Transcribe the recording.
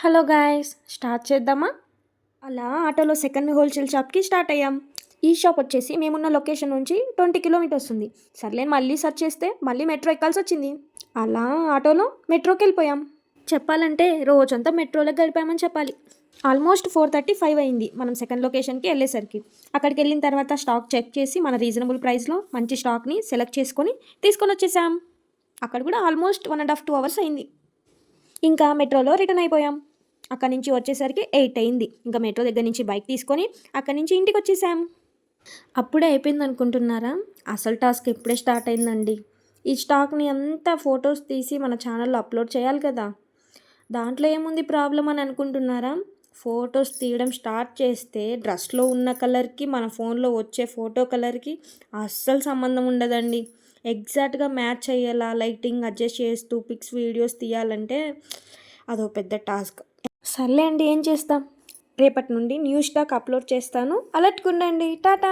Hello guys, start చేద్దామా? అలా ఆటోలో సెకండ్ హోల్సేల్ షాప్కి స్టార్ట్ అయ్యాం. ఈ షాప్ వచ్చేసి మేమున్న లొకేషన్ నుంచి 20 కిలోమీటర్స్ ఉంది. సర్లే మళ్ళీ సెర్చ్ చేస్తే మళ్ళీ మెట్రో ఎక్కాల్సి వచ్చింది. అలా ఆటోలో మెట్రోకి వెళ్ళిపోయాం. చెప్పాలంటే రోజంతా మెట్రోలో గడిపామని చెప్పాలి. ఆల్మోస్ట్ 4:35 అయింది మనం సెకండ్ లొకేషన్కి వెళ్ళేసరికి. అక్కడికి వెళ్ళిన తర్వాత స్టాక్ చెక్ చేసి మన రీజనబుల్ ప్రైస్లో మంచి స్టాక్ని సెలెక్ట్ చేసుకొని తీసుకొని వచ్చేసాం. అక్కడ కూడా ఆల్మోస్ట్ 1.5 2 అవర్స్ అయింది. ఇంకా మెట్రోలో రిటర్న్ అయిపోయాం. అక్కడి నుంచి వచ్చేసరికి 8 అయింది. ఇంకా మెట్రో దగ్గర నుంచి బైక్ తీసుకొని అక్కడి నుంచి ఇంటికి వచ్చేసాం. అప్పుడే అయిపోయింది అనుకుంటున్నారా? అసలు టాస్క్ ఇప్పుడే స్టార్ట్ అయిందండి. ఈ స్టాక్ని అంతా ఫొటోస్ తీసి మన ఛానల్లో అప్లోడ్ చేయాలి కదా. దాంట్లో ఏముంది ప్రాబ్లం అని అనుకుంటున్నారా? ఫొటోస్ తీయడం స్టార్ట్ చేస్తే డ్రెస్లో ఉన్న కలర్కి మన ఫోన్లో వచ్చే ఫోటో కలర్కి అస్సలు సంబంధం ఉండదండి. ఎగ్జాక్ట్గా మ్యాచ్ అయ్యేలా లైటింగ్ అడ్జస్ట్ చేస్తూ పిక్స్ వీడియోస్ తీయాలంటే అదో పెద్ద టాస్క్. సర్లే అండి, ఏం చేస్తాం. రేపటి నుండి న్యూ స్టాక్ అప్లోడ్ చేస్తాను. అలర్ట్గా ఉండండి. టాటా.